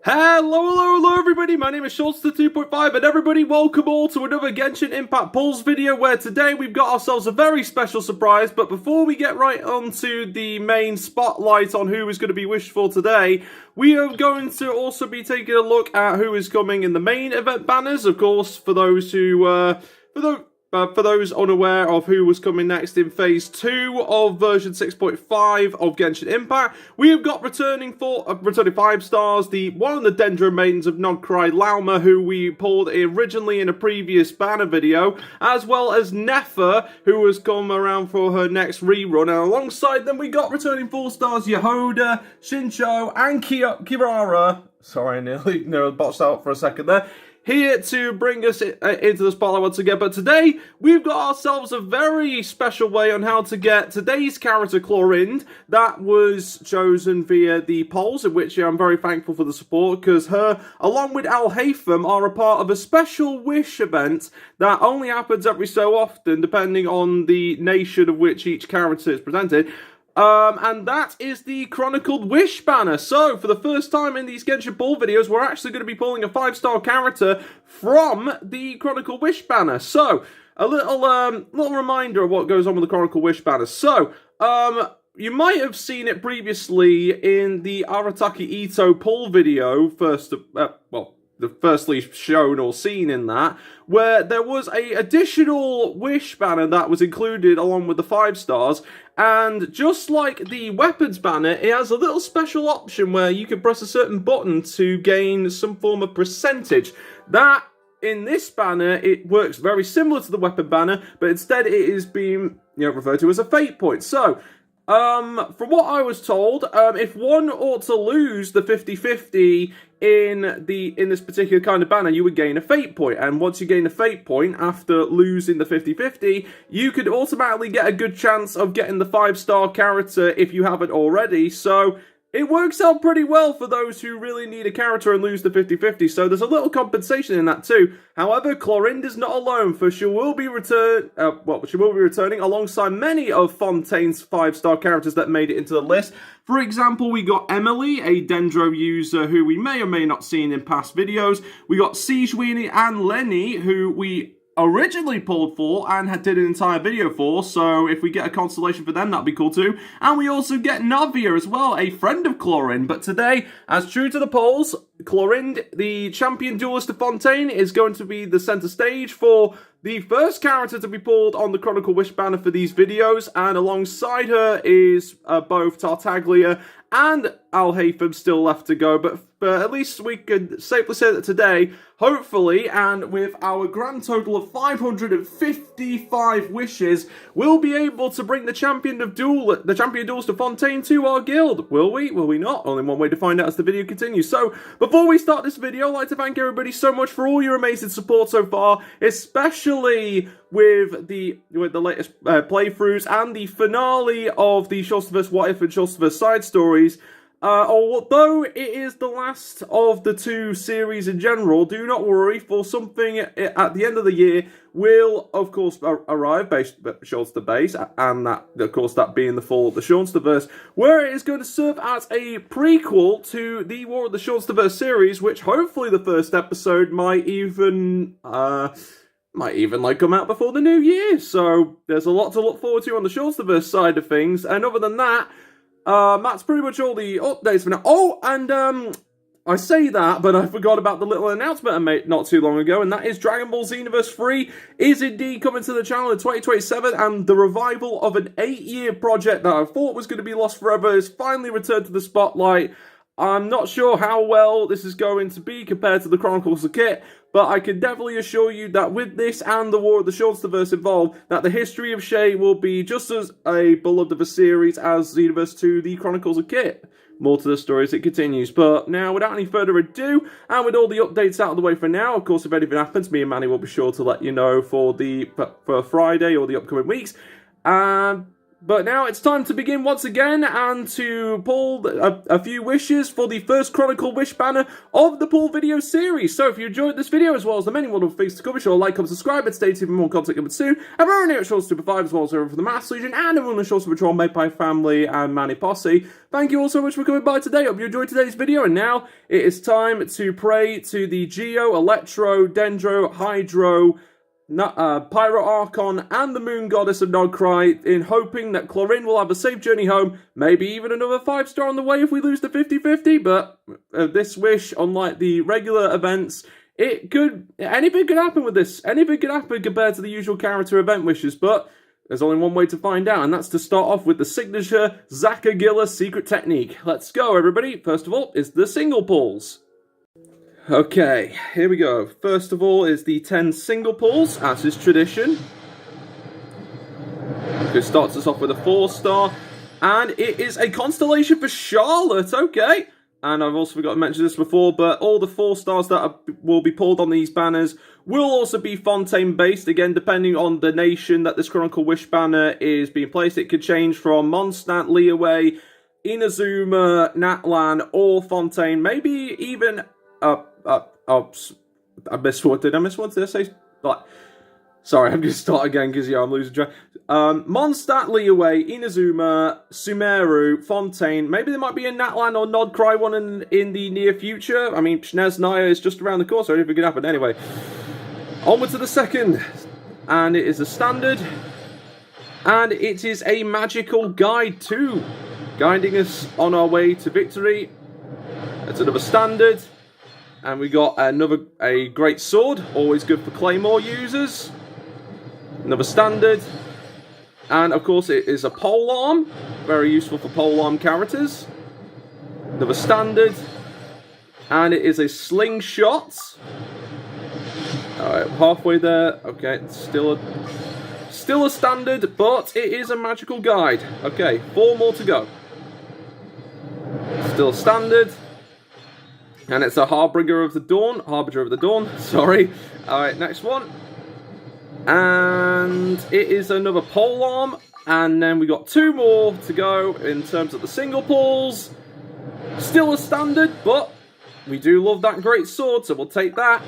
Hello everybody, my name is Seanster 2.5 and everybody welcome all to another Genshin Impact Pulse video where today we've got ourselves a very special surprise. But before we get right onto the main spotlight on who is going to be wished for today, we are going to also be taking a look at who is coming in the main event banners. Of course, for those who, for those unaware of who was coming next in Phase 2 of version 6.5 of Genshin Impact, we have got returning 5 stars, one of the Dendro Maidens of Nogcry Lauma, who we pulled originally in a previous banner video, as well as Nefer, who has come around for her next rerun, and alongside them we got returning 4 stars Yehoda, Shincho, and Kirara. Sorry, I nearly botched out for a second there. Here to bring us into the spotlight once again, but today we've got ourselves a very special way on how to get today's character Clorinde. That was chosen via the polls, in which I'm very thankful for the support, because her, along with Al Haytham, are a part of a special wish event that only happens every so often, depending on the nation of which each character is presented. And that is the Chronicled Wish banner. So, for the first time in these Genshin Ball videos, we're actually going to be pulling a 5-star character from the Chronicled Wish banner. So, a little reminder of what goes on with the Chronicled Wish banner. So, you might have seen it previously in the Arataki Ito pull video, firstly shown or seen in that, where there was a additional wish banner that was included along with the 5 stars, and just like the weapons banner, it has a little special option where you can press a certain button to gain some form of percentage. That, in this banner, it works very similar to the weapon banner, but instead it is being referred to as a fate point. So, from what I was told, if one ought to lose the 50-50 in this particular kind of banner, you would gain a fate point. And once you gain a fate point after losing the 50-50, you could automatically get a good chance of getting the 5-star character if you haven't already. So it works out pretty well for those who really need a character and lose the 50-50, so there's a little compensation in that too. However, Clorinde is not alone, for she will be returning alongside many of Fontaine's 5-star characters that made it into the list. For example, we got Emily, a Dendro user who we may or may not seen in past videos. We got Sejuini and Lenny, who we originally pulled for and did an entire video for, so if we get a constellation for them, that'd be cool too. And we also get Navia as well, a friend of Clorinde. But today, as true to the polls, Clorinde, the Champion Duelist of Fontaine, is going to be the center stage for the first character to be pulled on the Chronicle Wish banner for these videos, and alongside her is both Tartaglia and Al Haytham still left to go, but at least we can safely say that today, hopefully, and with our grand total of 555 wishes, we'll be able to bring the Champion Duelist of Fontaine to our guild. Will we? Will we not? Only one way to find out as the video continues. So, before we start this video, I'd like to thank everybody so much for all your amazing support so far, especially with the latest playthroughs and the finale of the Shulsterverse What If and Shulsterverse Side Stories. Although it is the last of the 2 series in general, do not worry, for something at the end of the year will, of course, arrive based Shulster base, and that, of course, that being the fall of the Shulsterverse, where it is going to serve as a prequel to the War of the Shulsterverse series, which hopefully the first episode might even come out before the new year. So there's a lot to look forward to on the Shulsterverse side of things, and other than that, that's pretty much all the updates for now. Oh, and I say that, but I forgot about the little announcement I made not too long ago, and that is Dragon Ball Xenoverse 3 is indeed coming to the channel in 2027, and the revival of an 8-year project that I thought was going to be lost forever is finally returned to the spotlight. I'm not sure how well this is going to be compared to the Chronicles of Kit, but I can definitely assure you that with this and the War of the Shulsterverse involved, that the history of Shay will be just as a beloved of a series as Xenoverse 2, the Chronicles of Kit. More to the story as it continues. But now, without any further ado, and with all the updates out of the way for now, of course, if anything happens, me and Manny will be sure to let you know for Friday or the upcoming weeks. But now it's time to begin once again and to pull a few wishes for the first Chronicle Wish banner of the pull video series. So if you enjoyed this video as well as the many wonderful things to cover, be sure to like, comment, subscribe, and stay tuned for more content coming soon. And we're only at Seanster 2.5 as well as over for the Mass Legion and everyone on the Seanster Patrol made by family and Manny Posse. Thank you all so much for coming by today. Hope you enjoyed today's video. And now it is time to pray to the Geo, Electro, Dendro, Hydro, Cryo Archon and the Moon Goddess of Nodcry, in hoping that Clorinde will have a safe journey home, maybe even another 5-star on the way if we lose the 50-50, but this wish, unlike the regular events, anything could happen with this. Anything could happen compared to the usual character event wishes, but there's only one way to find out, and that's to start off with the signature Zakagilla secret technique. Let's go, everybody. First of all, is the single pulls. Okay, here we go. First of all is the 10 single pulls, as is tradition. It starts us off with a 4-star, and it is a constellation for Charlotte, okay. And I've also forgot to mention this before, but all the 4-stars that will be pulled on these banners will also be Fontaine-based, again, depending on the nation that this Chronicle Wish banner is being placed. It could change from Mondstadt, Liyue, Inazuma, Natlan, or Fontaine, maybe even... I missed one. Did I miss one? Did I say? Like, sorry, I'm going to start again because, yeah, I'm losing track. Mondstadt, Liyue, Inazuma, Sumeru, Fontaine. Maybe there might be a Natlan or Nodcry one in the near future. I mean, Snezhnaya is just around the corner, so anything can happen. Anyway, onward to the second. And it is a standard. And it is a magical guide too, guiding us on our way to victory. It's another standard. And we got a great sword, always good for claymore users. Another standard. And of course it is a pole arm, very useful for pole arm characters. Another standard. And it is a slingshot. Alright, halfway there. Okay, it's still a standard, but it is a magical guide. Okay, 4 more to go. Still a standard. And it's a Harbinger of the Dawn, sorry. Alright, next one. And it is another pole arm. And then we got 2 more to go in terms of the single pulls. Still a standard, but we do love that great sword, so we'll take that.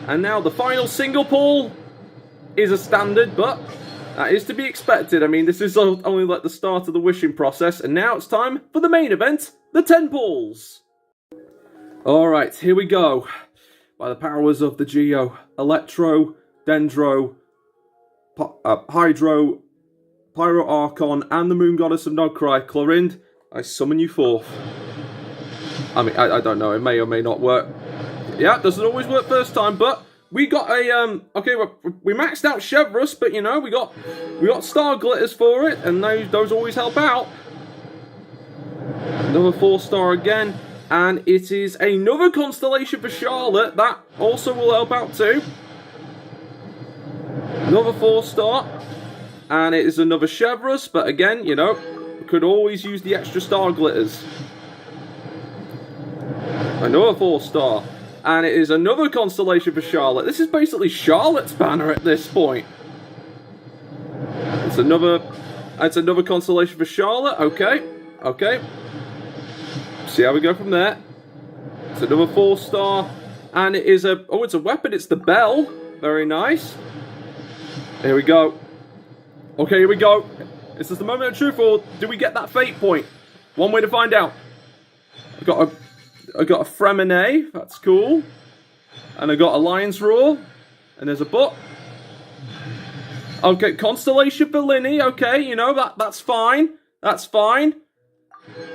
And now the final single pull is a standard, but that is to be expected. I mean, this is only like the start of the wishing process. And now it's time for the main event, the 10 pulls. Alright, here we go. By the powers of the Geo, Electro, Dendro, Hydro, Cryo Archon, and the Moon Goddess of Nodcry, Clorinde, I summon you forth. I mean, I don't know, it may or may not work. Yeah, it doesn't always work first time, but we got a, okay, we maxed out Chevreuse, but you know, we got Star Glitters for it, and those always help out. Another 4-star again. And it is another constellation for Charlotte. That also will help out too. Another 4-star. And it is another Chevreuse. But again, you know, could always use the extra star glitters. Another 4-star. And it is another constellation for Charlotte. This is basically Charlotte's banner at this point. It's another constellation for Charlotte. Okay. Okay. See how we go from there. It's another 4-star. And it is it's a weapon. It's the bell. Very nice. Here we go. Okay, here we go. This is the moment of truth, or do we get that fate point? One way to find out. I got a Fremine. That's cool. And I got a Lion's Roar. And there's a book. Okay, Constellation for Linny. Okay, you know, that's fine. That's fine.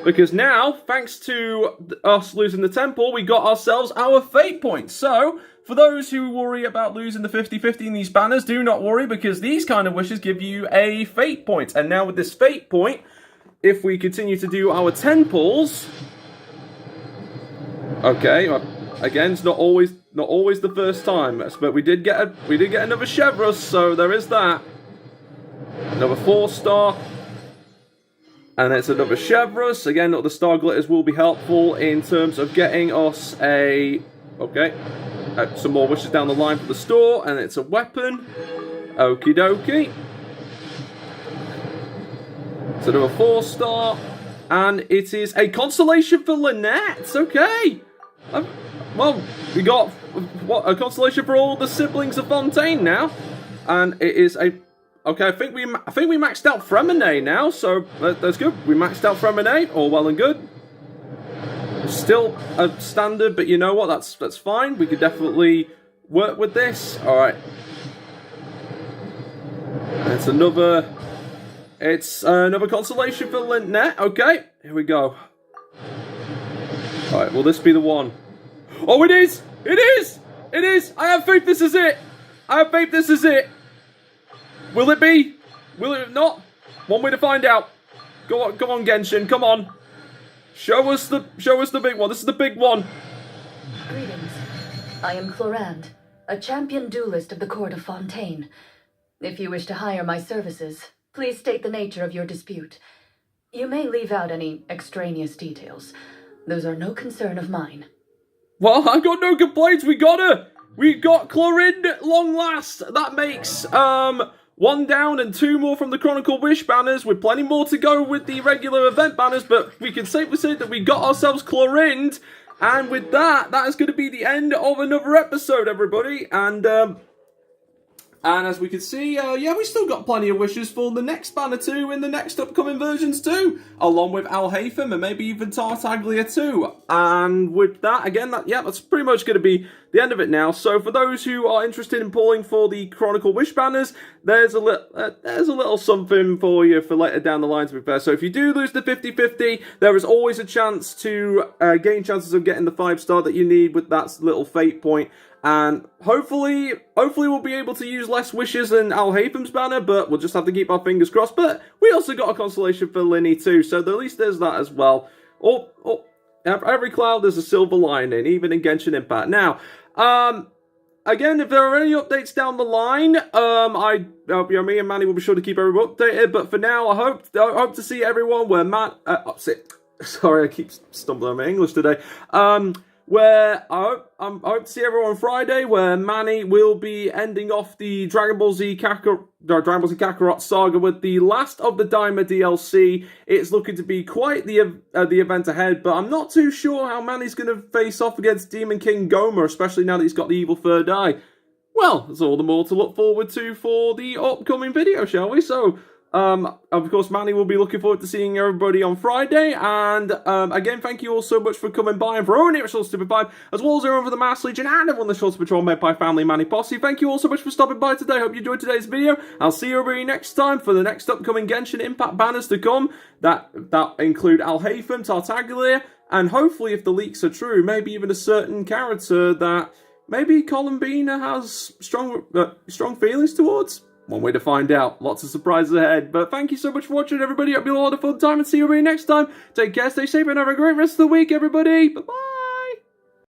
Because now, thanks to us losing the temple, we got ourselves our fate points. So, for those who worry about losing the 50-50 in these banners, do not worry, because these kind of wishes give you a fate point. And now with this fate point, if we continue to do our 10 pulls... Okay, again, it's not always the first time, but we did get another Chevreuse, so there is that. Another 4-star. And it's another Chevreuse. Again, the Star Glitters will be helpful in terms of getting us a... Okay. Some more wishes down the line for the store. And it's a weapon. Okie dokie. So do a 4-star. And it is a constellation for Lynette. Okay. Well, we got a constellation for all the siblings of Fontaine now. And it is a... Okay, I think we maxed out Fremine now, so that's good. We maxed out Fremine, all well and good. Still a standard, but you know what? That's fine. We could definitely work with this. All right. It's another constellation for Lynette. Okay, here we go. All right, will this be the one? Oh, it is! It is! It is! I have faith this is it! I have faith this is it! Will it be? Will it not? One way to find out. Go on, Genshin, come on. Show us the big one. This is the big one. Greetings. I am Clorinde, a champion duelist of the court of Fontaine. If you wish to hire my services, please state the nature of your dispute. You may leave out any extraneous details. Those are no concern of mine. Well, I've got no complaints. We got her. We got Clorinde at long last. That makes 1 down and 2 more from the Chronicle Wish banners, with plenty more to go with the regular event banners, but we can safely say that we got ourselves Clorinde, and with that is going to be the end of another episode, everybody, and as we can see, yeah, we still got plenty of wishes for the next banner too, in the next upcoming versions too, along with Alhaitham and maybe even Tartaglia too. And with that, again, that's pretty much going to be the end of it now. So for those who are interested in pulling for the Chronicle Wish banners, there's a little something for you for later down the line, to be fair. So if you do lose the 50-50, there is always a chance to gain chances of getting the 5-star that you need with that little fate point. And hopefully we'll be able to use less wishes than Alhaitham's banner, but we'll just have to keep our fingers crossed. But we also got a constellation for Linny too, so at least there's that as well. Every cloud there's a silver lining, even in Genshin Impact. Now, again, if there are any updates down the line, me and Manny will be sure to keep everyone updated. But for now, I hope to see everyone where sorry, I keep stumbling on my English today. Where I hope to see everyone on Friday, where Manny will be ending off the Dragon Ball Z Kakarot saga with the last of the Daima DLC. It's looking to be quite the event ahead, but I'm not too sure how Manny's going to face off against Demon King Goma, especially now that he's got the evil third eye. Well, there's all the more to look forward to for the upcoming video, shall we? So, of course, Manny will be looking forward to seeing everybody on Friday, and again, thank you all so much for coming by, and for everyone here at Seanster 2.5, as well as everyone for the Mass Legion, and everyone the Seanster Patrol made by family Manny Posse. Thank you all so much for stopping by today. Hope you enjoyed today's video. I'll see you everybody next time for the next upcoming Genshin Impact banners to come. That include Alhaitham, Tartaglia, and hopefully, if the leaks are true, maybe even a certain character that maybe Columbina has strong feelings towards. One way to find out. Lots of surprises ahead. But thank you so much for watching, everybody. Hope you all had a fun time, and see you everybody next time. Take care, stay safe, and have a great rest of the week, everybody. Bye-bye.